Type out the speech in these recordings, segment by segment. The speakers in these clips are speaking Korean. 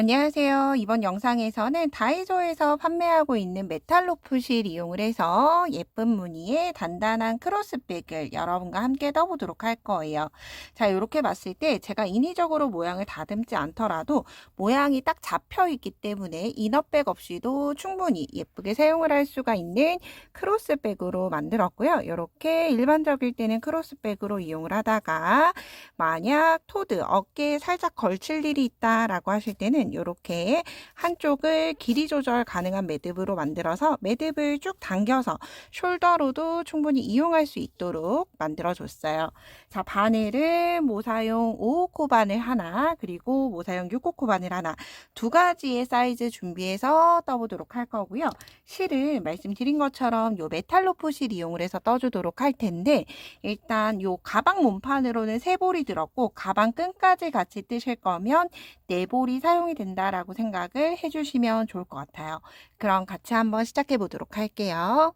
안녕하세요. 이번 영상에서는 다이소에서 판매하고 있는 메탈로프실 이용을 해서 예쁜 무늬의 단단한 크로스백을 여러분과 함께 떠보도록 할 거예요. 자, 이렇게 봤을 때 제가 인위적으로 모양을 다듬지 않더라도 모양이 딱 잡혀 있기 때문에 이너백 없이도 충분히 예쁘게 사용을 할 수가 있는 크로스백으로 만들었고요. 이렇게 일반적일 때는 크로스백으로 이용을 하다가 만약 토드, 어깨에 살짝 걸칠 일이 있다라고 하실 때는 이렇게 한쪽을 길이 조절 가능한 매듭으로 만들어서 매듭을 쭉 당겨서 숄더로도 충분히 이용할 수 있도록 만들어줬어요. 자, 바늘을 모사용 5호코 바늘 하나, 그리고 모사용 6호코 바늘 하나, 두 가지의 사이즈 준비해서 떠보도록 할 거고요. 실은 말씀드린 것처럼 요 메탈로프 실 이용을 해서 떠주도록 할 텐데, 일단 요 가방 몸판으로는 3볼이 들었고 가방 끈까지 같이 뜨실 거면 4볼이 사용이 된다라고 생각을 해주시면 좋을 것 같아요. 그럼 같이 한번 시작해 보도록 할게요.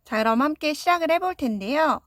자, 그럼 함께 시작을 해볼 텐데요.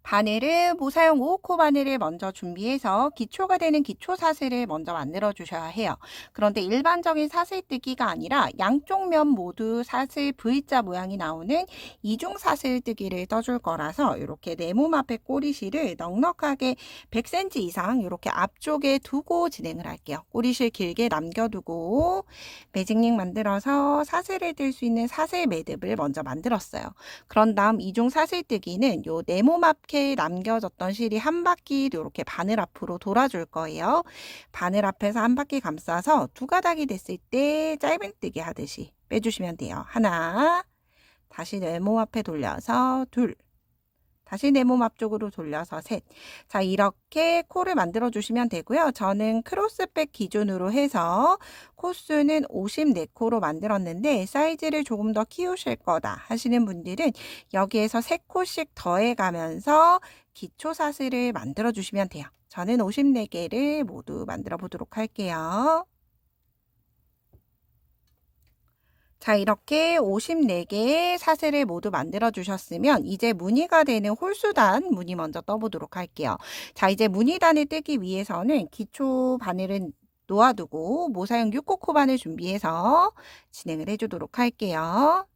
바늘을 모사용 5호코 바늘을 먼저 준비해서 기초가 되는 기초 사슬을 먼저 만들어 주셔야 해요. 그런데 일반적인 사슬뜨기가 아니라 양쪽 면 모두 사슬 V자 모양이 나오는 이중 사슬뜨기를 떠줄 거라서 이렇게 내 몸 앞에 꼬리실을 넉넉하게 100cm 이상 이렇게 앞쪽에 두고 진행을 할게요. 꼬리실 길게 남겨두고 매직링 만들어서 사슬을 뜰 수 있는 사슬 매듭을 먼저 만들었어요. 그런 다음 이중 사슬뜨기는 요 내 몸 앞에 남겨졌던 실이 한 바퀴 이렇게 바늘 앞으로 돌아줄 거예요. 바늘 앞에서 한 바퀴 감싸서 두 가닥이 됐을 때 짧은뜨기 하듯이 빼주시면 돼요. 하나, 다시 내 몸 앞에 돌려서 둘, 다시 내 몸 앞쪽으로 돌려서 셋. 자, 이렇게 코를 만들어 주시면 되고요. 저는 크로스백 기준으로 해서 코수는 54코로 만들었는데 사이즈를 조금 더 키우실 거다 하시는 분들은 여기에서 3코씩 더해 가면서 기초 사슬을 만들어 주시면 돼요. 저는 54개를 모두 만들어 보도록 할게요. 자, 이렇게 54개의 사슬을 모두 만들어 주셨으면 이제 무늬가 되는 홀수단 무늬 먼저 떠보도록 할게요. 자, 이제 무늬단을 뜨기 위해서는 기초 바늘은 놓아두고 모사용 6호코 바늘 준비해서 진행을 해주도록 할게요.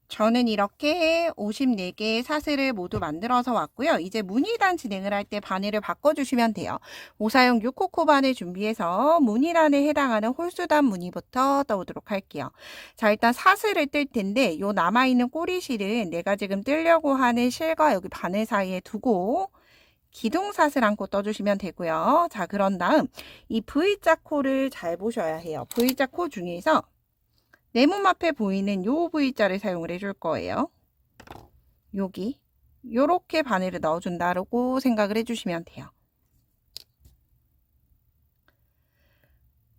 저는 이렇게 54개의 사슬을 모두 만들어서 왔고요. 이제 무늬단 진행을 할 때 바늘을 바꿔주시면 돼요. 모사용 6호코 바늘 준비해서 무늬단에 해당하는 홀수단 무늬부터 떠오도록 할게요. 자, 일단 사슬을 뜰 텐데 요 남아있는 꼬리실은 내가 지금 뜨려고 하는 실과 여기 바늘 사이에 두고 기둥사슬 안고 떠주시면 되고요. 자, 그런 다음 이 V자 코를 잘 보셔야 해요. V자 코 중에서 내 몸 앞에 보이는 요 V자를 사용을 해줄 거예요. 여기 요렇게 바늘을 넣어준다고 생각을 해주시면 돼요.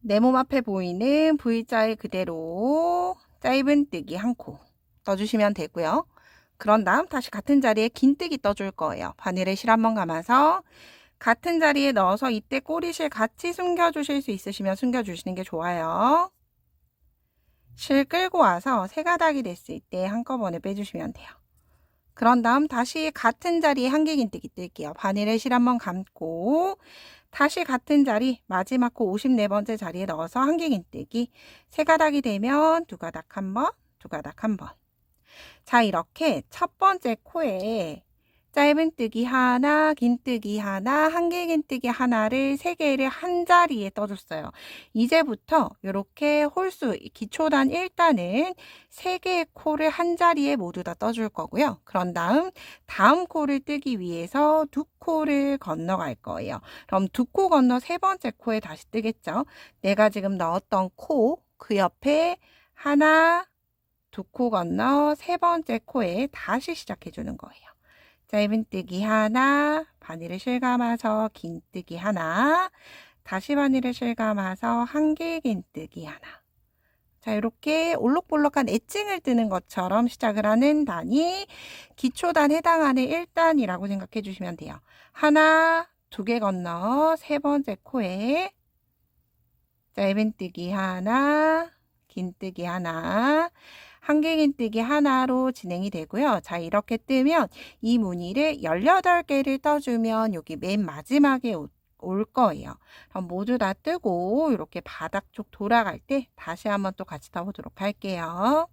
내 몸 앞에 보이는 V자에 그대로 짧은뜨기 한 코 떠주시면 되고요. 그런 다음 다시 같은 자리에 긴뜨기 떠줄 거예요. 바늘에 실 한번 감아서 같은 자리에 넣어서 이때 꼬리실 같이 숨겨주실 수 있으시면 숨겨주시는 게 좋아요. 실 끌고 와서 3가닥이 됐을 때 한꺼번에 빼주시면 돼요. 그런 다음 다시 같은 자리에 한길긴뜨기 뜰게요. 바늘에 실 한번 감고 다시 같은 자리 마지막 코 54번째 자리에 넣어서 한길긴뜨기 3가닥이 되면 2가닥 한번, 2가닥 한번. 자, 이렇게 첫 번째 코에 짧은뜨기 하나, 긴뜨기 하나, 한길긴뜨기 하나를 3개를 한 자리에 떠줬어요. 이제부터 이렇게 홀수 기초단 1단은 3개의 코를 한 자리에 모두 다 떠줄 거고요. 그런 다음 코를 뜨기 위해서 2코를 건너갈 거예요. 그럼 2코 건너 3번째 코에 다시 뜨겠죠. 내가 지금 넣었던 코 그 옆에 하나, 2코 건너 3번째 코에 다시 시작해 주는 거예요. 짧은뜨기 하나, 바늘을 실감아서 긴뜨기 하나, 다시 바늘을 실감아서 한길긴뜨기 하나. 자, 이렇게 올록볼록한 애칭을 뜨는 것처럼 시작을 하는 단이 기초단 해당하는 1단이라고 생각해 주시면 돼요. 하나, 2개 건너 3번째 코에 짧은뜨기 하나, 긴뜨기 하나, 한길긴뜨기 하나로 진행이 되고요. 자, 이렇게 뜨면 이 무늬를 18개를 떠주면 여기 맨 마지막에 올 거예요. 그럼 모두 다 뜨고 이렇게 바닥 쪽 돌아갈 때 다시 한번 또 같이 떠보도록 할게요.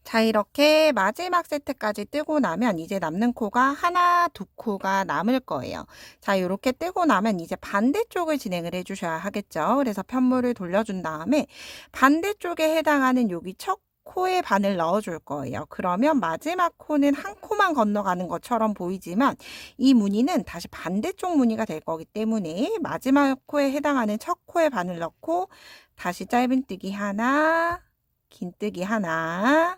자, 이렇게 마지막 세트까지 뜨고 나면 이제 남는 코가 하나, 두 코가 남을 거예요. 자, 이렇게 뜨고 나면 이제 반대쪽을 진행을 해주셔야 하겠죠. 그래서 편물을 돌려준 다음에 반대쪽에 해당하는 여기 첫 코에 바늘 넣어줄 거예요. 그러면 마지막 코는 한 코만 건너가는 것처럼 보이지만 이 무늬는 다시 반대쪽 무늬가 될 거기 때문에 마지막 코에 해당하는 첫 코에 바늘 넣고 다시 짧은뜨기 하나, 긴뜨기 하나,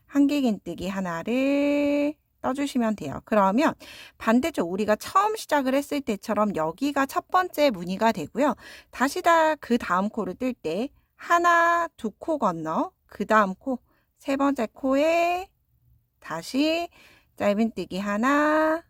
한길긴뜨기 하나를 떠주시면 돼요. 그러면 반대쪽 우리가 처음 시작을 했을 때처럼 여기가 첫 번째 무늬가 되고요. 다시 그 다음 코를 뜰 때 하나, 두 코 건너 그 다음 코, 세 번째 코에 다시 짧은뜨기 하나,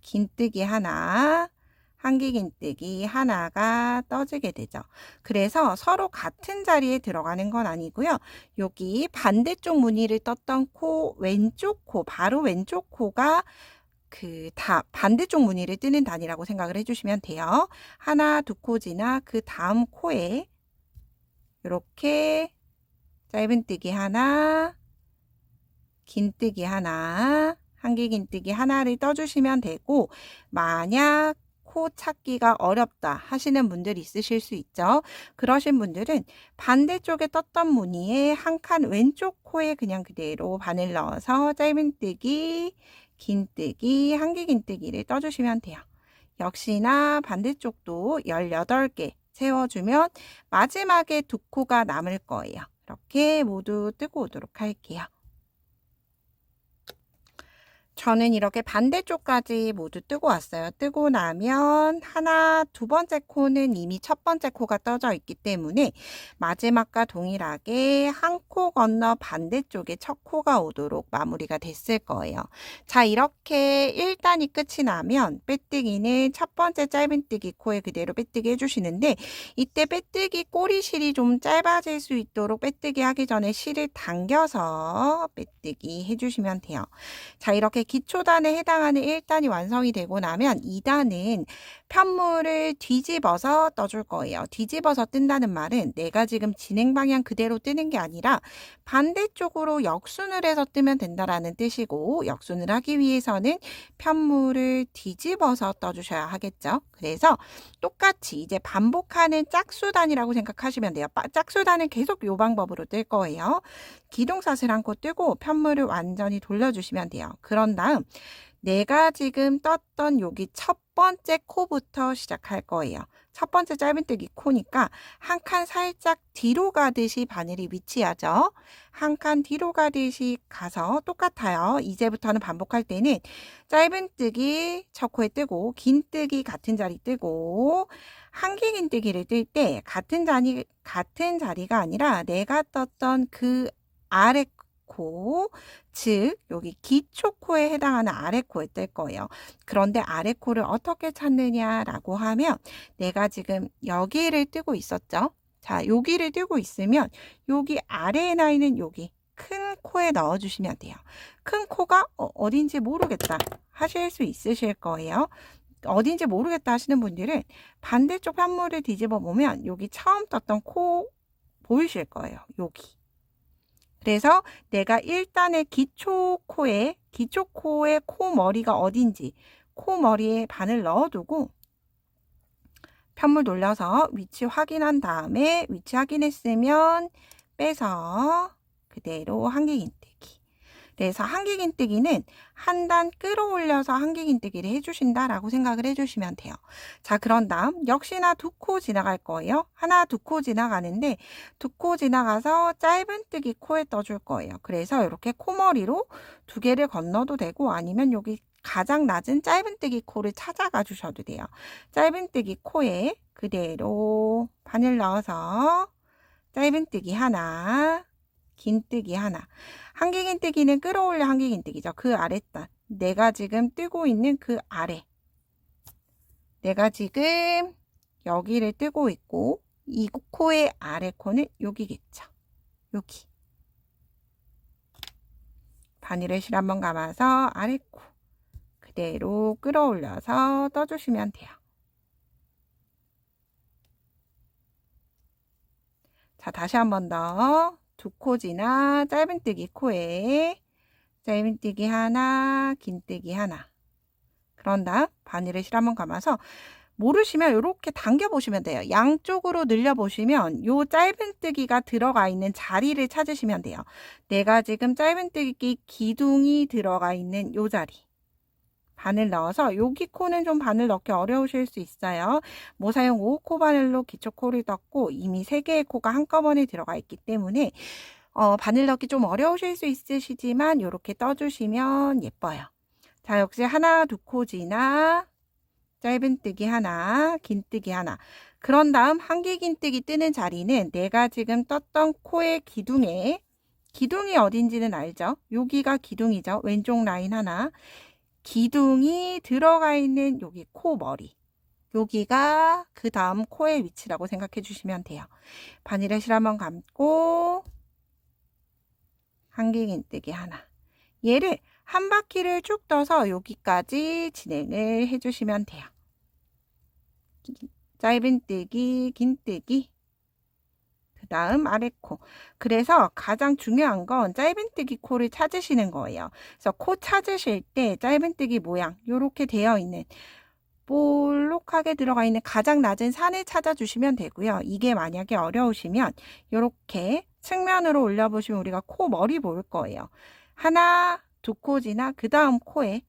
긴뜨기 하나, 한길긴뜨기 하나가 떠지게 되죠. 그래서 서로 같은 자리에 들어가는 건 아니고요. 여기 반대쪽 무늬를 떴던 코, 왼쪽 코, 바로 왼쪽 코가 반대쪽 무늬를 뜨는 단위라고 생각을 해주시면 돼요. 하나, 두 코 지나 그 다음 코에 이렇게 짧은뜨기 하나, 긴뜨기 하나, 한길긴뜨기 하나를 떠주시면 되고, 만약 코 찾기가 어렵다 하시는 분들 있으실 수 있죠. 그러신 분들은 반대쪽에 떴던 무늬에 한 칸 왼쪽 코에 그냥 그대로 바늘 넣어서 짧은뜨기, 긴뜨기, 한길긴뜨기를 떠주시면 돼요. 역시나 반대쪽도 18개 세워주면 마지막에 두 코가 남을 거예요. 이렇게 모두 뜨고 오도록 할게요. 저는 이렇게 반대쪽까지 모두 뜨고 왔어요. 뜨고 나면 두 번째 코는 이미 첫 번째 코가 떠져 있기 때문에 마지막과 동일하게 한 코 건너 반대쪽에 첫 코가 오도록 마무리가 됐을 거예요. 자, 이렇게 1단이 끝이 나면 빼뜨기는 첫 번째 짧은뜨기 코에 그대로 빼뜨기 해주시는데 이때 빼뜨기 꼬리실이 좀 짧아질 수 있도록 빼뜨기 하기 전에 실을 당겨서 빼뜨기 해주시면 돼요. 자, 이렇게 기초단에 해당하는 1단이 완성이 되고 나면 2단은 편물을 뒤집어서 떠줄 거예요. 뒤집어서 뜬다는 말은 내가 지금 진행 방향 그대로 뜨는 게 아니라 반대쪽으로 역순을 해서 뜨면 된다라는 뜻이고, 역순을 하기 위해서는 편물을 뒤집어서 떠주셔야 하겠죠. 그래서 똑같이 이제 반복하는 짝수단이라고 생각하시면 돼요. 짝수단은 계속 이 방법으로 뜰 거예요. 기둥사슬 한 코 뜨고 편물을 완전히 돌려주시면 돼요. 그런 다음 내가 지금 떴던 여기 첫 번째 코부터 시작할 거예요. 첫 번째 짧은뜨기 코니까 한 칸 살짝 뒤로 가듯이 바늘이 위치하죠. 한 칸 뒤로 가듯이 가서 똑같아요. 이제부터는 반복할 때는 짧은뜨기 첫 코에 뜨고 긴뜨기 같은 자리 뜨고 한길긴뜨기를 뜰 때 같은 자리가 아니라 내가 떴던 그 아래 코, 즉 여기 기초코에 해당하는 아래 코에 뜰 거예요. 그런데 아래 코를 어떻게 찾느냐라고 하면 내가 지금 여기를 뜨고 있었죠. 자, 여기를 뜨고 있으면 여기 아래에 나 있는 여기 큰 코에 넣어주시면 돼요. 큰 코가 어딘지 모르겠다 하실 수 있으실 거예요. 어딘지 모르겠다 하시는 분들은 반대쪽 편물을 뒤집어 보면 여기 처음 떴던 코 보이실 거예요. 여기. 그래서 내가 1단의 기초코의 코머리가 어딘지 코머리에 바늘 넣어두고 편물 돌려서 위치 확인한 다음에 위치 확인했으면 빼서 그대로 한길긴뜨기. 그래서 한길긴뜨기는 한 단 끌어올려서 한길긴뜨기를 해주신다라고 생각을 해주시면 돼요. 자, 그런 다음 역시나 두 코 지나갈 거예요. 두 코 지나가는데 두 코 지나가서 짧은뜨기 코에 떠줄 거예요. 그래서 이렇게 코머리로 두 개를 건너도 되고 아니면 여기 가장 낮은 짧은뜨기 코를 찾아가 주셔도 돼요. 짧은뜨기 코에 그대로 바늘 넣어서 짧은뜨기 하나, 긴뜨기 하나. 한길긴뜨기는 끌어올려 한길긴뜨기죠. 그 아랫단. 내가 지금 뜨고 있는 그 아래. 내가 지금 여기를 뜨고 있고 이 코의 아래 코는 여기겠죠. 여기. 바늘을 실 한번 감아서 아래 코 그대로 끌어올려서 떠주시면 돼요. 자, 다시 한 번 더. 두 코 지나 짧은뜨기 코에 짧은뜨기 하나, 긴뜨기 하나. 그런 다음 바늘을 실 한번 감아서 모르시면 이렇게 당겨 보시면 돼요. 양쪽으로 늘려 보시면 요 짧은뜨기가 들어가 있는 자리를 찾으시면 돼요. 내가 지금 짧은뜨기 기둥이 들어가 있는 요 자리. 바늘 넣어서 여기 코는 좀 바늘 넣기 어려우실 수 있어요. 모사용 5호 바늘로 기초 코를 떴고 이미 3개의 코가 한꺼번에 들어가 있기 때문에 바늘 넣기 좀 어려우실 수 있으시지만 이렇게 떠주시면 예뻐요. 자, 역시 하나, 두 코 지나 짧은뜨기 하나, 긴뜨기 하나. 그런 다음 한길 긴뜨기 뜨는 자리는 내가 지금 떴던 코의 기둥이 어딘지는 알죠? 여기가 기둥이죠. 왼쪽 라인 하나. 기둥이 들어가 있는 여기 코 머리. 여기가 그 다음 코의 위치라고 생각해 주시면 돼요. 바늘을 실 한번 감고 한길 긴뜨기 하나. 얘를 한 바퀴를 쭉 떠서 여기까지 진행을 해 주시면 돼요. 짧은뜨기, 긴뜨기. 그 다음 아래 코. 그래서 가장 중요한 건 짧은뜨기 코를 찾으시는 거예요. 그래서 코 찾으실 때 짧은뜨기 모양 이렇게 되어 있는 볼록하게 들어가 있는 가장 낮은 산을 찾아주시면 되고요. 이게 만약에 어려우시면 이렇게 측면으로 올려보시면 우리가 코 머리 보일 거예요. 하나, 두 코 지나 그 다음 코에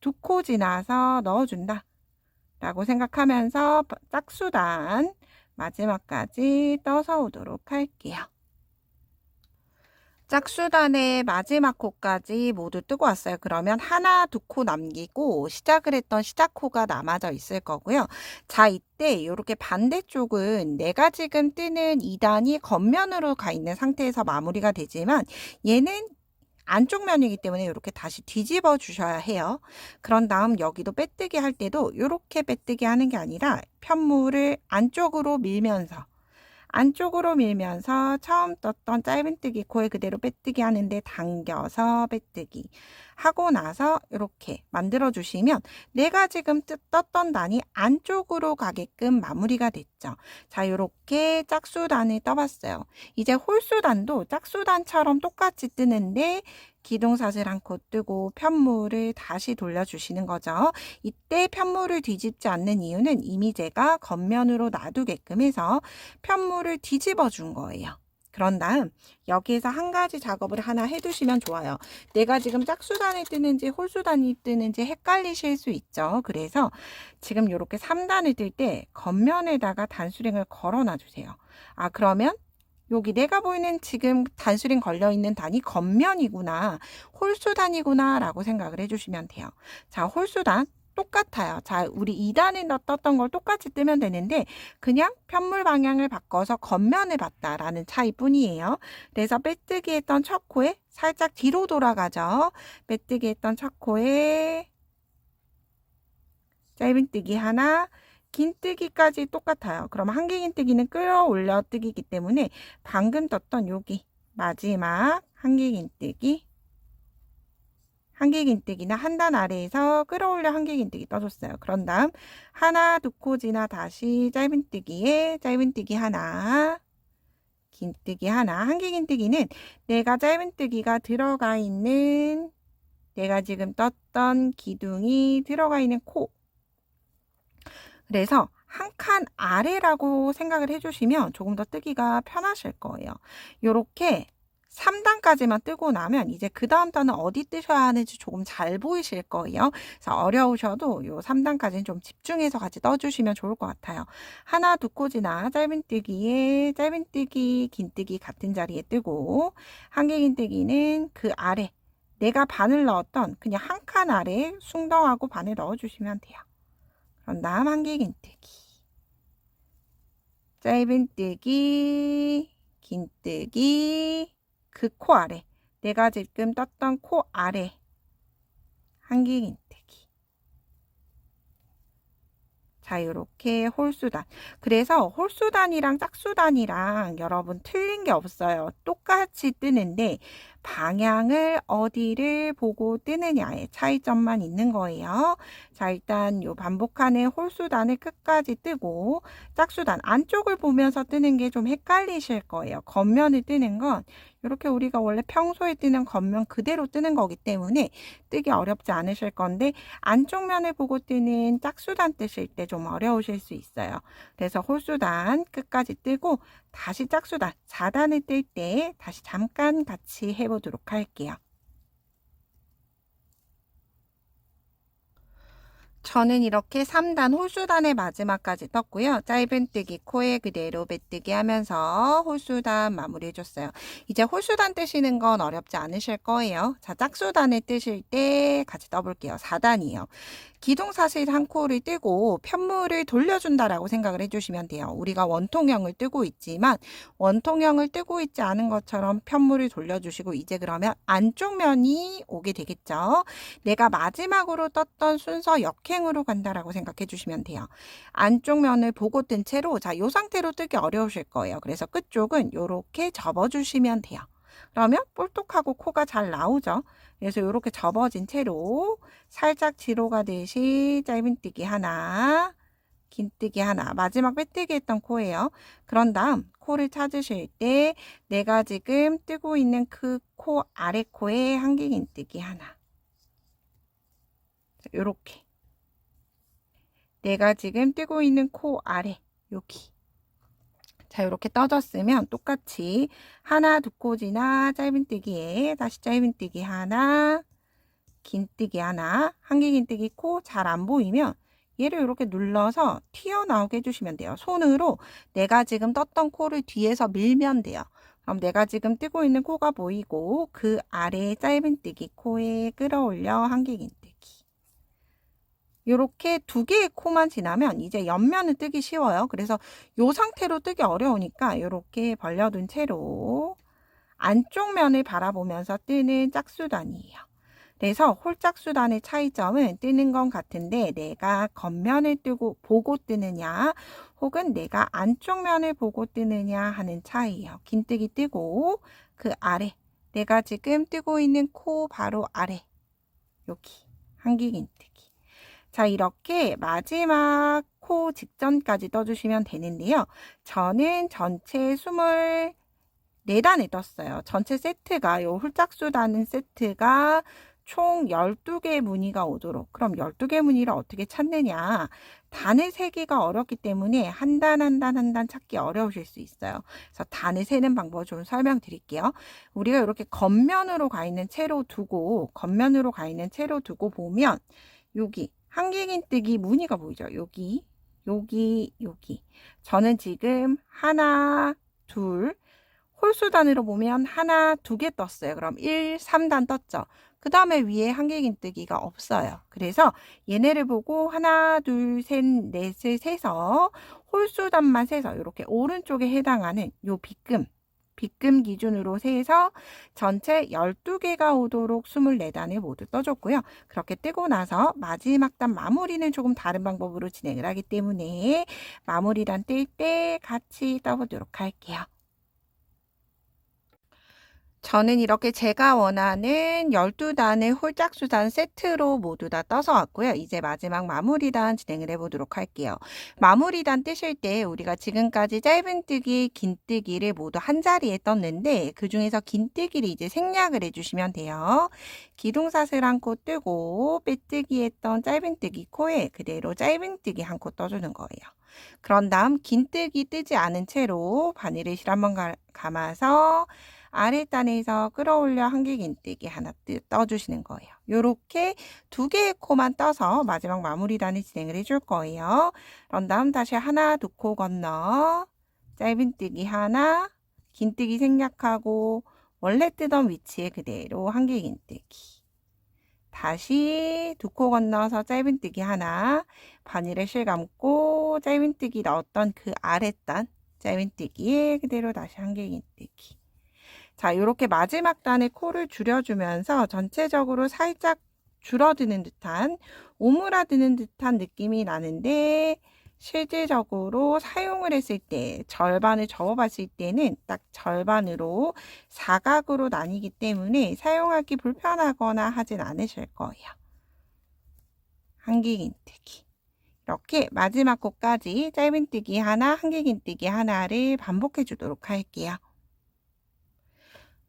두 코 지나서 넣어준다 라고 생각하면서 짝수단 마지막까지 떠서 오도록 할게요. 짝수단의 마지막 코까지 모두 뜨고 왔어요. 그러면 하나, 두 코 남기고 시작을 했던 시작 코가 남아져 있을 거고요. 자, 이때 이렇게 반대쪽은 내가 지금 뜨는 2단이 겉면으로 가 있는 상태에서 마무리가 되지만 얘는 안쪽 면이기 때문에 이렇게 다시 뒤집어 주셔야 해요. 그런 다음 여기도 빼뜨기 할 때도 이렇게 빼뜨기 하는 게 아니라 편물을 안쪽으로 밀면서 처음 떴던 짧은뜨기 코에 그대로 빼뜨기 하는데 당겨서 빼뜨기 하고 나서 이렇게 만들어 주시면 내가 지금 떴던 단이 안쪽으로 가게끔 마무리가 됐죠. 자, 이렇게 짝수단을 떠봤어요. 이제 홀수단도 짝수단처럼 똑같이 뜨는데 기둥사슬 한 코 뜨고 편물을 다시 돌려주시는 거죠. 이때 편물을 뒤집지 않는 이유는 이미 제가 겉면으로 놔두게끔 해서 편물을 뒤집어 준 거예요. 그런 다음 여기에서 한 가지 작업을 하나 해두시면 좋아요. 내가 지금 짝수단이 뜨는지 홀수단이 뜨는지 헷갈리실 수 있죠. 그래서 지금 이렇게 3단을 뜰 때 겉면에다가 단수링을 걸어 놔주세요. 아, 그러면 여기 내가 보이는 지금 단수링 걸려있는 단이 겉면이구나, 홀수단이구나 라고 생각을 해주시면 돼요. 자, 홀수단 똑같아요. 자, 우리 2단에 떴던 걸 똑같이 뜨면 되는데 그냥 편물 방향을 바꿔서 겉면을 봤다라는 차이뿐이에요. 그래서 빼뜨기 했던 첫 코에 살짝 뒤로 돌아가죠. 빼뜨기 했던 첫 코에 짧은뜨기 하나, 긴뜨기까지 똑같아요. 그럼 한길 긴뜨기는 끌어올려 뜨기이기 때문에 방금 떴던 여기 마지막 한길 긴뜨기나 한 단 아래에서 끌어올려 한길 긴뜨기 떠줬어요. 그런 다음 하나, 두 코 지나 다시 짧은뜨기에 짧은뜨기 하나, 긴뜨기 하나. 한길 긴뜨기는 내가 짧은뜨기가 들어가 있는, 내가 지금 떴던 기둥이 들어가 있는 코, 그래서 한 칸 아래라고 생각을 해주시면 조금 더 뜨기가 편하실 거예요. 이렇게 3단까지만 뜨고 나면 이제 그 다음 단은 어디 뜨셔야 하는지 조금 잘 보이실 거예요. 그래서 어려우셔도 요 3단까지는 좀 집중해서 같이 떠주시면 좋을 것 같아요. 하나, 두 코 지나 짧은뜨기에 짧은뜨기, 긴뜨기 같은 자리에 뜨고 한길 긴뜨기는 그 아래 내가 바늘 넣었던 그냥 한 칸 아래에 숭덩하고 바늘 넣어주시면 돼요. 그런 다음 한길 긴뜨기, 짧은뜨기, 긴뜨기, 그 코 아래, 내가 지금 떴던 코 아래 한길 긴뜨기. 자, 이렇게 홀수단. 그래서 홀수단이랑 짝수단이랑 여러분 틀린 게 없어요. 똑같이 뜨는데 방향을 어디를 보고 뜨느냐의 차이점만 있는 거예요. 자, 일단 요 반복하는 홀수단을 끝까지 뜨고 짝수단 안쪽을 보면서 뜨는 게 좀 헷갈리실 거예요. 겉면을 뜨는 건 이렇게 우리가 원래 평소에 뜨는 겉면 그대로 뜨는 거기 때문에 뜨기 어렵지 않으실 건데 안쪽 면을 보고 뜨는 짝수단 뜨실 때 좀 어려우실 수 있어요. 그래서 홀수단 끝까지 뜨고 다시 짝수단 4단을 뜰 때 다시 잠깐 같이 해보도록 할게요. 저는 이렇게 3단 홀수단의 마지막까지 떴고요. 짧은뜨기 코에 그대로 빼뜨기 하면서 홀수단 마무리 해줬어요. 이제 홀수단 뜨시는 건 어렵지 않으실 거예요. 자, 짝수단을 뜨실 때 같이 떠볼게요. 4단이에요. 기둥사슬 한 코를 뜨고 편물을 돌려준다라고 생각을 해주시면 돼요. 우리가 원통형을 뜨고 있지만 원통형을 뜨고 있지 않은 것처럼 편물을 돌려주시고 이제 그러면 안쪽 면이 오게 되겠죠. 내가 마지막으로 떴던 순서 역행으로 간다라고 생각해 주시면 돼요. 안쪽 면을 보고 뜬 채로 자, 이 상태로 뜨기 어려우실 거예요. 그래서 끝쪽은 이렇게 접어주시면 돼요. 그러면 볼록하고 코가 잘 나오죠. 그래서 이렇게 접어진 채로 살짝 뒤로 가듯이 짧은뜨기 하나, 긴뜨기 하나, 마지막 빼뜨기 했던 코예요. 그런 다음 코를 찾으실 때 내가 지금 뜨고 있는 그 코 아래 코에 한길긴뜨기 하나. 이렇게 내가 지금 뜨고 있는 코 아래 여기 자, 이렇게 떠졌으면 똑같이 하나 두 코 지나 짧은뜨기에 다시 짧은뜨기 하나, 긴뜨기 하나, 한길긴뜨기 코 잘 안 보이면 얘를 이렇게 눌러서 튀어나오게 해주시면 돼요. 손으로 내가 지금 떴던 코를 뒤에서 밀면 돼요. 그럼 내가 지금 뜨고 있는 코가 보이고 그 아래에 짧은뜨기 코에 끌어올려 한길긴뜨기. 이렇게 두 개의 코만 지나면 이제 옆면을 뜨기 쉬워요. 그래서 이 상태로 뜨기 어려우니까 이렇게 벌려둔 채로 안쪽 면을 바라보면서 뜨는 짝수단이에요. 그래서 홀짝수단의 차이점은 뜨는 건 같은데 내가 겉면을 보고 뜨느냐 혹은 내가 안쪽 면을 보고 뜨느냐 하는 차이예요. 긴뜨기 뜨고 그 아래 내가 지금 뜨고 있는 코 바로 아래 여기 한길긴뜨기. 자, 이렇게 마지막 코 직전까지 떠주시면 되는데요. 저는 전체 24단을 떴어요. 전체 세트가 요 홀짝수단은 세트가 총 12개의 무늬가 오도록. 그럼 12개 무늬를 어떻게 찾느냐. 단을 세기가 어렵기 때문에 한 단 한 단 한 단 찾기 어려우실 수 있어요. 그래서 단을 세는 방법을 좀 설명드릴게요. 우리가 이렇게 겉면으로 가 있는 채로 두고 보면 여기 한길긴뜨기 무늬가 보이죠? 여기. 저는 지금 하나, 둘, 홀수단으로 보면 하나, 두 개 떴어요. 그럼 1, 3단 떴죠. 그 다음에 위에 한길긴뜨기가 없어요. 그래서 얘네를 보고 하나, 둘, 셋, 넷을 세서 홀수단만 세서 이렇게 오른쪽에 해당하는 요 빗금 기준으로 세서 전체 12개가 오도록 24단을 모두 떠줬고요. 그렇게 뜨고 나서 마지막 단 마무리는 조금 다른 방법으로 진행을 하기 때문에 마무리단 뜰 때 같이 떠보도록 할게요. 저는 이렇게 제가 원하는 12단의 홀짝수단 세트로 모두 다 떠서 왔고요. 이제 마지막 마무리단 진행을 해보도록 할게요. 마무리단 뜨실 때 우리가 지금까지 짧은뜨기, 긴뜨기를 모두 한 자리에 떴는데 그 중에서 긴뜨기를 이제 생략을 해주시면 돼요. 기둥사슬 한 코 뜨고 빼뜨기 했던 짧은뜨기 코에 그대로 짧은뜨기 한 코 떠주는 거예요. 그런 다음 긴뜨기 뜨지 않은 채로 바늘을 실 한번 감아서 아랫단에서 끌어올려 한길긴뜨기 하나 떠주시는 거예요. 요렇게 두 개의 코만 떠서 마지막 마무리단을 진행을 해줄 거예요. 그런 다음 다시 하나 두 코 건너 짧은뜨기 하나 긴뜨기 생략하고 원래 뜨던 위치에 그대로 한길긴뜨기 다시 두 코 건너서 짧은뜨기 하나 바늘을 실 감고 짧은뜨기 넣었던 그 아랫단 짧은뜨기에 그대로 다시 한길긴뜨기 자, 이렇게 마지막 단에 코를 줄여주면서 전체적으로 살짝 줄어드는 듯한 오므라드는 듯한 느낌이 나는데 실질적으로 사용을 했을 때 절반을 접어봤을 때는 딱 절반으로 사각으로 나뉘기 때문에 사용하기 불편하거나 하진 않으실 거예요. 한길긴뜨기. 이렇게 마지막 코까지 짧은뜨기 하나, 한길긴뜨기 하나를 반복해 주도록 할게요.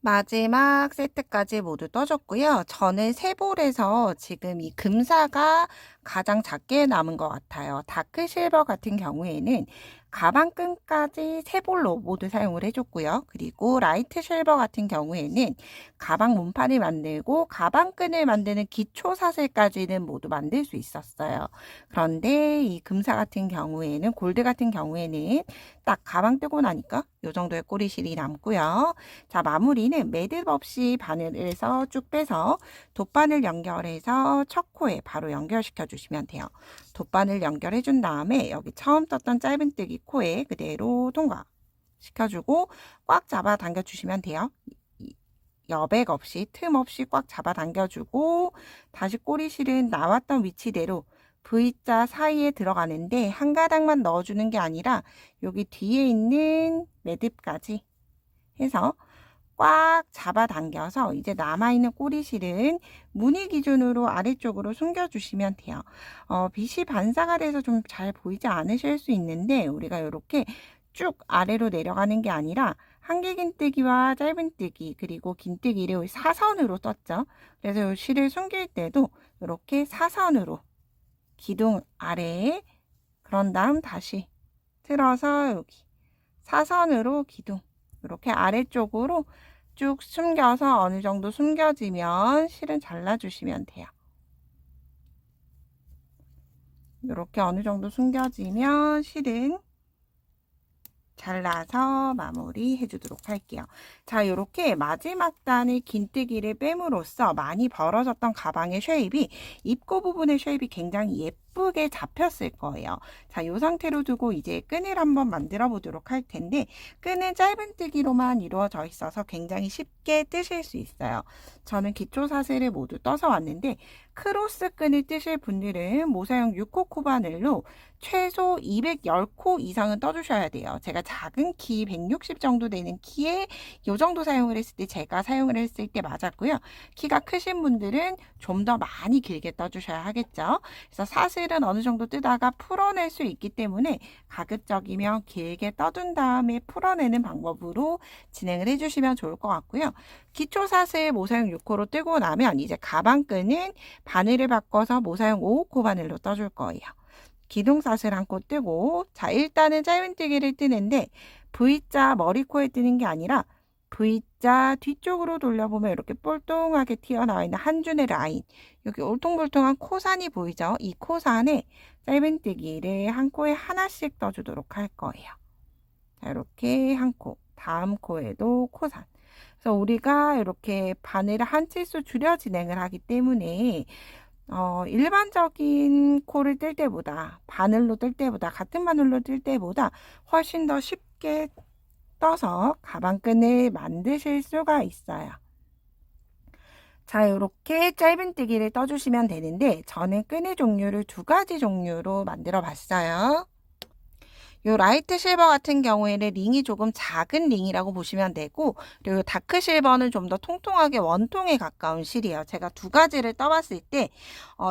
마지막 세트까지 모두 떠줬고요. 저는 세볼에서 지금 이 금사가 가장 작게 남은 것 같아요. 다크실버 같은 경우에는 가방끈까지 세볼로 모두 사용을 해줬고요. 그리고 라이트 실버 같은 경우에는 가방 몸판을 만들고 가방끈을 만드는 기초 사슬까지는 모두 만들 수 있었어요. 그런데 이 금사 같은 경우에는, 골드 같은 경우에는 딱 가방 뜨고 나니까 이 정도의 꼬리실이 남고요. 자, 마무리는 매듭 없이 바늘에서 쭉 빼서 돗바늘 연결해서 첫 코에 바로 연결시켜 주시면 돼요. 돗바늘 연결해 준 다음에 여기 처음 떴던 짧은뜨기 코에 그대로 통과시켜주고 꽉 잡아 당겨 주시면 돼요. 여백 없이, 틈 없이 꽉 잡아 당겨주고 다시 꼬리실은 나왔던 위치대로 V자 사이에 들어가는데 한 가닥만 넣어주는 게 아니라 여기 뒤에 있는 매듭까지 해서 꽉 잡아 당겨서 이제 남아있는 꼬리실은 무늬 기준으로 아래쪽으로 숨겨주시면 돼요. 빛이 반사가 돼서 좀 잘 보이지 않으실 수 있는데 우리가 이렇게 쭉 아래로 내려가는 게 아니라 한길긴뜨기와 짧은뜨기 그리고 긴뜨기를 사선으로 떴죠. 그래서 이 실을 숨길 때도 이렇게 사선으로 기둥 아래에 그런 다음 다시 틀어서 여기 사선으로 기둥 이렇게 아래쪽으로 쭉 숨겨서 어느 정도 숨겨지면 실은 잘라주시면 돼요. 이렇게 어느 정도 숨겨지면 실은 잘라서 마무리 해주도록 할게요. 자, 이렇게 마지막 단의 긴뜨기를 빼므로써 많이 벌어졌던 가방의 쉐입이 입고 부분의 쉐입이 굉장히 예쁘게 잡혔을 거예요. 자, 이 상태로 두고 이제 끈을 한번 만들어 보도록 할 텐데 끈은 짧은뜨기로만 이루어져 있어서 굉장히 쉽게 뜨실 수 있어요. 저는 기초 사슬을 모두 떠서 왔는데 크로스 끈을 뜨실 분들은 모사용 6호 코바늘로 최소 210코 이상은 떠주셔야 돼요. 제가 작은 키 160 정도 되는 키에 이 정도 사용을 했을 때 제가 사용을 했을 때 맞았고요. 키가 크신 분들은 좀 더 많이 길게 떠주셔야 하겠죠. 그래서 사슬은 어느 정도 뜨다가 풀어낼 수 있기 때문에 가급적이면 길게 떠둔 다음에 풀어내는 방법으로 진행을 해주시면 좋을 것 같고요. 기초 사슬 모사용 6호로 뜨고 나면 이제 가방끈은 바늘을 바꿔서 모사용 5호 바늘로 떠줄 거예요. 기둥사슬 한 코 뜨고 자 일단은 짧은뜨기를 뜨는데 V자 머리코에 뜨는 게 아니라 V자 뒤쪽으로 돌려보면 이렇게 볼통하게 튀어나와 있는 한 줄의 라인 여기 울퉁불퉁한 코산이 보이죠? 이 코산에 짧은뜨기를 한 코에 하나씩 떠주도록 할 거예요. 자 이렇게 한 코, 다음 코에도 코산. 그래서 우리가 이렇게 바늘을 한 치수 줄여 진행을 하기 때문에 일반적인 코를 뜰 때보다 바늘로 뜰 때보다 같은 바늘로 뜰 때보다 훨씬 더 쉽게 떠서 가방끈을 만드실 수가 있어요. 자 이렇게 짧은뜨기를 떠주시면 되는데 저는 끈의 종류를 2가지 종류로 만들어 봤어요. 요 라이트 실버 같은 경우에는 링이 조금 작은 링이라고 보시면 되고 그리고 다크 실버는 좀 더 통통하게 원통에 가까운 실이에요. 제가 2가지를 떠봤을 때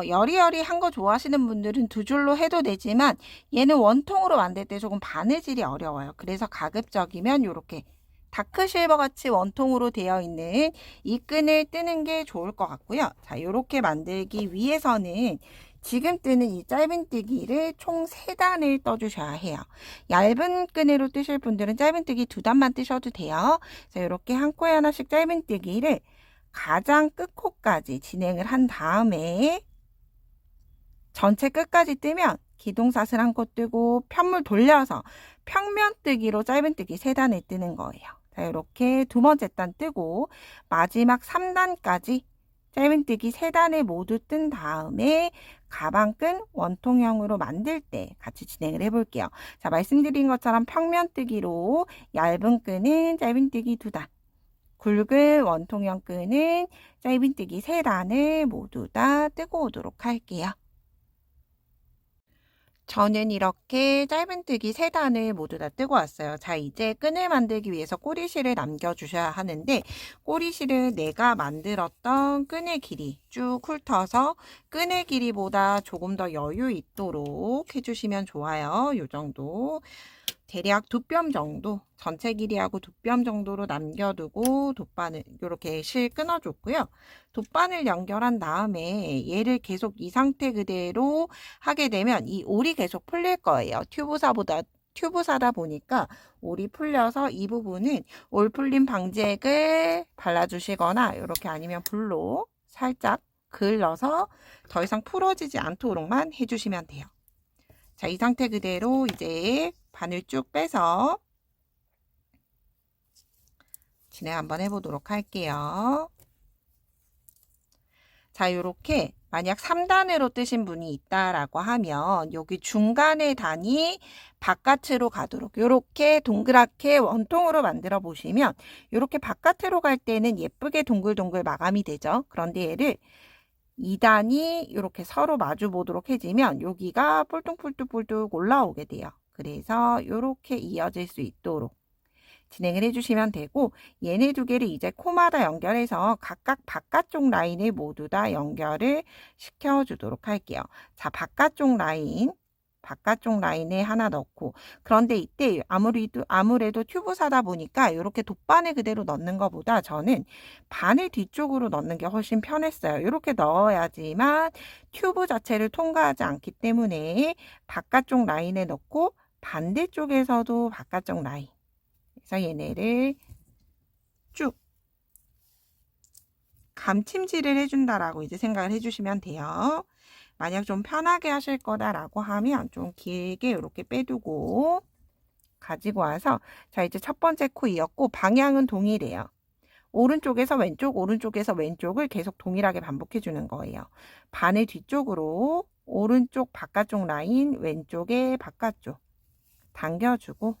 여리여리한 거 좋아하시는 분들은 2줄로 해도 되지만 얘는 원통으로 만들 때 조금 바느질이 어려워요. 그래서 가급적이면 이렇게 다크 실버 같이 원통으로 되어 있는 이 끈을 뜨는 게 좋을 것 같고요. 자, 이렇게 만들기 위해서는 지금 뜨는 이 짧은뜨기를 총 3단을 떠주셔야 해요. 얇은 끈으로 뜨실 분들은 짧은뜨기 2단만 뜨셔도 돼요. 자, 이렇게 한 코에 하나씩 짧은뜨기를 가장 끝코까지 진행을 한 다음에 전체 끝까지 뜨면 기둥사슬 한 코 뜨고 편물 돌려서 평면뜨기로 짧은뜨기 3단을 뜨는 거예요. 자, 이렇게 2번째 단 뜨고 마지막 3단까지 짧은뜨기 3단을 모두 뜬 다음에 가방끈 원통형으로 만들 때 같이 진행을 해볼게요. 자, 말씀드린 것처럼 평면뜨기로 얇은 끈은 짧은뜨기 2단, 굵은 원통형 끈은 짧은뜨기 3단을 모두 다 뜨고 오도록 할게요. 저는 이렇게 짧은뜨기 3단을 모두 다 뜨고 왔어요. 자, 이제 끈을 만들기 위해서 꼬리실을 남겨주셔야 하는데, 꼬리실을 내가 만들었던 끈의 길이 쭉 훑어서 끈의 길이보다 조금 더 여유 있도록 해주시면 좋아요. 요 정도. 대략 2뼘 정도, 전체 길이하고 2뼘 정도로 남겨두고 돗바늘 이렇게 실 끊어줬고요. 돗바늘 연결한 다음에 얘를 계속 이 상태 그대로 하게 되면 이 올이 계속 풀릴 거예요. 튜브사다 보니까 올이 풀려서 이 부분은 올 풀림 방지액을 발라주시거나 이렇게 아니면 불로 살짝 글러서 더 이상 풀어지지 않도록만 해주시면 돼요. 자, 이 상태 그대로 이제 바늘 쭉 빼서 진행 한번 해보도록 할게요. 자, 요렇게 만약 3단으로 뜨신 분이 있다라고 하면 여기 중간의 단이 바깥으로 가도록 요렇게 동그랗게 원통으로 만들어 보시면 요렇게 바깥으로 갈 때는 예쁘게 동글동글 마감이 되죠. 그런데 얘를 2단이 이렇게 서로 마주 보도록 해지면 여기가 뿔뚱뿔뚱뿔뚱 올라오게 돼요. 그래서 이렇게 이어질 수 있도록 진행을 해주시면 되고, 얘네 두 개를 이제 코마다 연결해서 각각 바깥쪽 라인을 모두 다 연결을 시켜주도록 할게요. 자, 바깥쪽 라인에 하나 넣고, 그런데 이때 아무래도 튜브 사다 보니까 이렇게 돗바늘 그대로 넣는 것보다 저는 바늘 뒤쪽으로 넣는 게 훨씬 편했어요. 이렇게 넣어야지만 튜브 자체를 통과하지 않기 때문에 바깥쪽 라인에 넣고 반대쪽에서도 바깥쪽 라인, 그래서 얘네를 쭉 감침질을 해준다라고 이제 생각을 해주시면 돼요. 만약 좀 편하게 하실 거다라고 하면 좀 길게 이렇게 빼두고 가지고 와서, 자, 이제 첫 번째 코 이었고 방향은 동일해요. 오른쪽에서 왼쪽, 오른쪽에서 왼쪽을 계속 동일하게 반복해 주는 거예요. 바늘 뒤쪽으로 오른쪽 바깥쪽 라인, 왼쪽에 바깥쪽 당겨주고,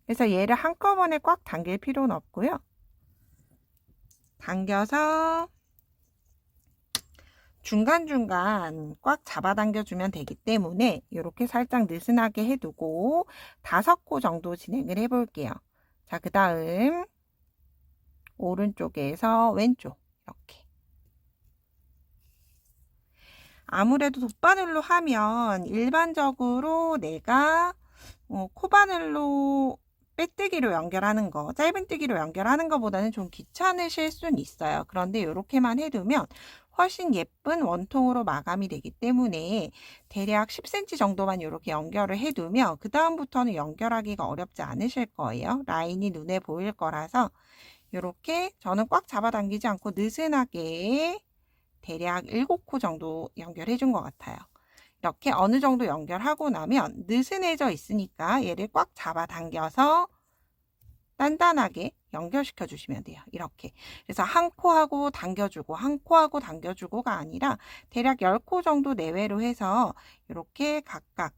그래서 얘를 한꺼번에 꽉 당길 필요는 없고요. 당겨서 중간중간 꽉 잡아당겨주면 되기 때문에 이렇게 살짝 느슨하게 해두고 5코 정도 진행을 해볼게요. 자, 그 다음 오른쪽에서 왼쪽 이렇게. 아무래도 돗바늘로 하면 일반적으로 내가 코바늘로 빼뜨기로 연결하는 거, 짧은뜨기로 연결하는 것보다는 좀 귀찮으실 수는 있어요. 그런데 이렇게만 해두면 훨씬 예쁜 원통으로 마감이 되기 때문에 대략 10cm 정도만 이렇게 연결을 해두면 그 다음부터는 연결하기가 어렵지 않으실 거예요. 라인이 눈에 보일 거라서 이렇게 저는 꽉 잡아당기지 않고 느슨하게 대략 7코 정도 연결해 준 것 같아요. 이렇게 어느 정도 연결하고 나면 느슨해져 있으니까 얘를 꽉 잡아당겨서 단단하게 연결시켜 주시면 돼요. 이렇게. 그래서 한 코하고 당겨주고 한 코하고 당겨주고가 아니라 대략 10코 정도 내외로 해서 이렇게 각각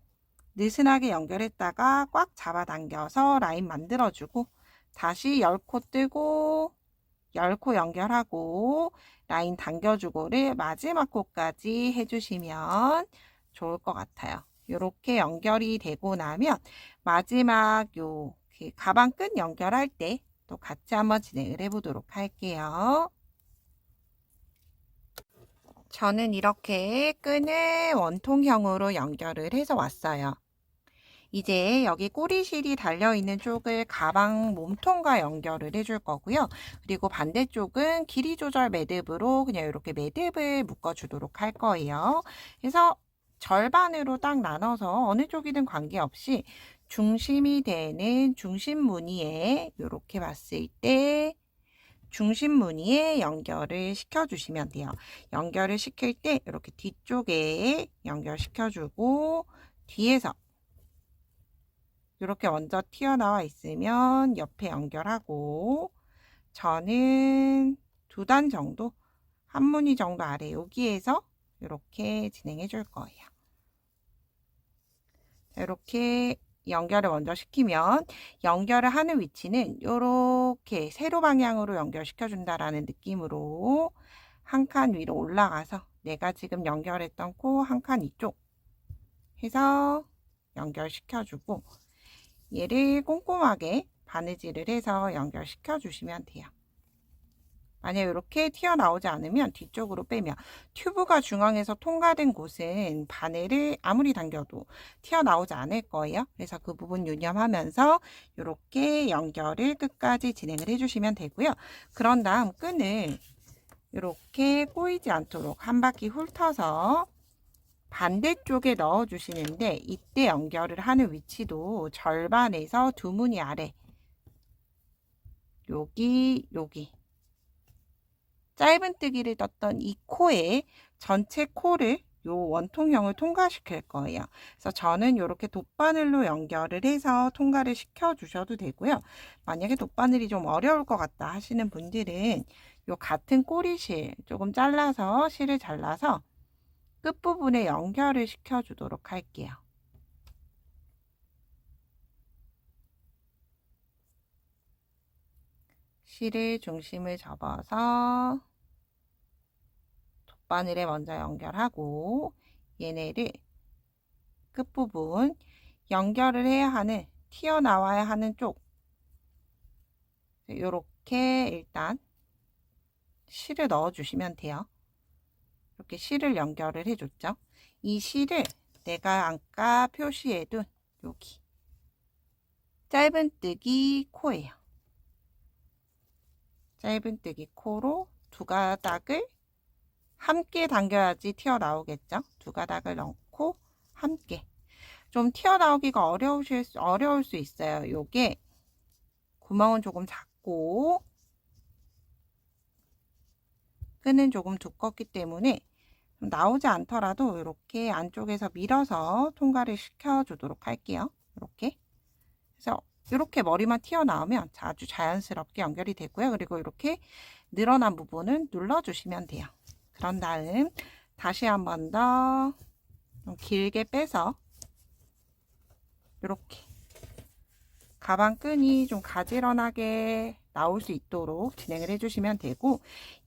느슨하게 연결했다가 꽉 잡아당겨서 라인 만들어주고 다시 10코 뜨고 10코 연결하고 라인 당겨주고를 마지막 코까지 해주시면 좋을 것 같아요. 이렇게 연결이 되고 나면 마지막 가방 끈 연결할 때 또 같이 한번 진행을 해보도록 할게요. 저는 이렇게 끈을 원통형으로 연결을 해서 왔어요. 이제 여기 꼬리실이 달려있는 쪽을 가방 몸통과 연결을 해줄 거고요. 그리고 반대쪽은 길이 조절 매듭으로 그냥 이렇게 매듭을 묶어주도록 할 거예요. 그래서 절반으로 딱 나눠서 어느 쪽이든 관계없이 중심이 되는 중심 무늬에 이렇게 봤을 때 중심 무늬에 연결을 시켜주시면 돼요. 연결을 시킬 때 이렇게 뒤쪽에 연결시켜주고 뒤에서 이렇게 먼저 튀어나와 있으면 옆에 연결하고 저는 2단 정도, 한 무늬 정도 아래 여기에서 이렇게 진행해 줄 거예요. 이렇게 연결을 먼저 시키면 연결을 하는 위치는 이렇게 세로 방향으로 연결시켜 준다라는 느낌으로 한 칸 위로 올라가서 내가 지금 연결했던 코 한 칸 이쪽 해서 연결시켜주고 얘를 꼼꼼하게 바느질을 해서 연결시켜 주시면 돼요. 만약 이렇게 튀어나오지 않으면 뒤쪽으로 빼면 튜브가 중앙에서 통과된 곳은 바늘을 아무리 당겨도 튀어나오지 않을 거예요. 그래서 그 부분 유념하면서 이렇게 연결을 끝까지 진행을 해주시면 되고요. 그런 다음 끈을 이렇게 꼬이지 않도록 한 바퀴 훑어서 반대쪽에 넣어 주시는데, 이때 연결을 하는 위치도 절반에서 두 무늬 아래, 여기 짧은뜨기를 떴던 이 코에 전체 코를 요 원통형을 통과시킬 거예요. 그래서 저는 이렇게 돗바늘로 연결을 해서 통과를 시켜 주셔도 되고요. 만약에 돗바늘이 좀 어려울 것 같다 하시는 분들은 요 같은 꼬리실 조금 잘라서 실을 잘라서 끝부분에 연결을 시켜 주도록 할게요. 실을 중심을 접어서 돗바늘에 먼저 연결하고 얘네를 끝부분 연결을 해야 하는, 튀어나와야 하는 쪽 이렇게 일단 실을 넣어 주시면 돼요. 이렇게 실을 연결을 해줬죠. 이 실을 내가 아까 표시해둔 여기 짧은뜨기 코예요. 짧은뜨기 코로 두 가닥을 함께 당겨야지 튀어나오겠죠. 두 가닥을 넣고 함께. 좀 튀어나오기가 어려울 수 있어요. 요게 구멍은 조금 작고 끈은 조금 두껍기 때문에 나오지 않더라도 이렇게 안쪽에서 밀어서 통과를 시켜주도록 할게요. 이렇게. 그래서 이렇게 머리만 튀어나오면 아주 자연스럽게 연결이 되고요. 그리고 이렇게 늘어난 부분은 눌러주시면 돼요. 그런 다음 다시 한 번 더 길게 빼서 이렇게 가방 끈이 좀 가지런하게 나올 수 있도록 진행을 해주시면 되고,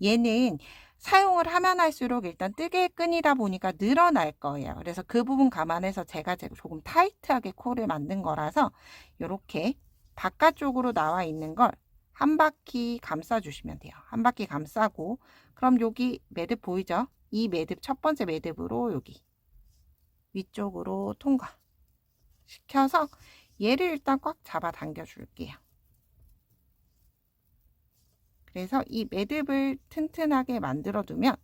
얘는 사용을 하면 할수록 일단 뜨개 끈이다 보니까 늘어날 거예요. 그래서 그 부분 감안해서 제가 조금 타이트하게 코를 만든 거라서 이렇게 바깥쪽으로 나와 있는 걸 한 바퀴 감싸 주시면 돼요. 한 바퀴 감싸고, 그럼 여기 매듭 보이죠? 이 매듭, 첫 번째 매듭으로 여기 위쪽으로 통과 시켜서 얘를 일단 꽉 잡아 당겨 줄게요. 그래서 이 매듭을 튼튼하게 만들어 두면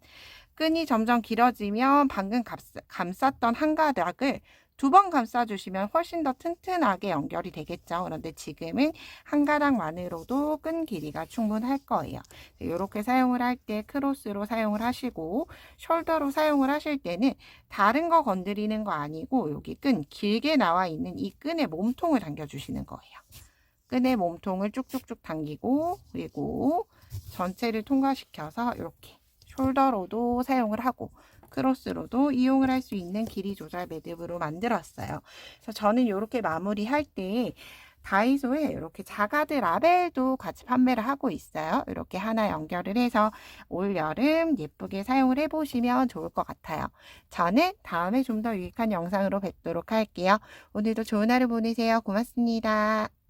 끈이 점점 길어지면 방금 감쌌던 한 가닥을 두 번 감싸 주시면 훨씬 더 튼튼하게 연결이 되겠죠. 그런데 지금은 한 가닥만으로도 끈 길이가 충분할 거예요. 이렇게 사용을 할 때 크로스로 사용을 하시고, 숄더로 사용을 하실 때는 다른 거 건드리는 거 아니고 여기 끈 길게 나와 있는 이 끈의 몸통을 당겨 주시는 거예요. 끈의 몸통을 쭉쭉쭉 당기고, 그리고 전체를 통과시켜서 이렇게 숄더로도 사용을 하고 크로스로도 이용을 할 수 있는 길이 조절 매듭으로 만들었어요. 그래서 저는 이렇게 마무리할 때 다이소에 이렇게 자가드 라벨도 같이 판매를 하고 있어요. 이렇게 하나 연결을 해서 올 여름 예쁘게 사용을 해보시면 좋을 것 같아요. 저는 다음에 좀 더 유익한 영상으로 뵙도록 할게요. 오늘도 좋은 하루 보내세요. 고맙습니다.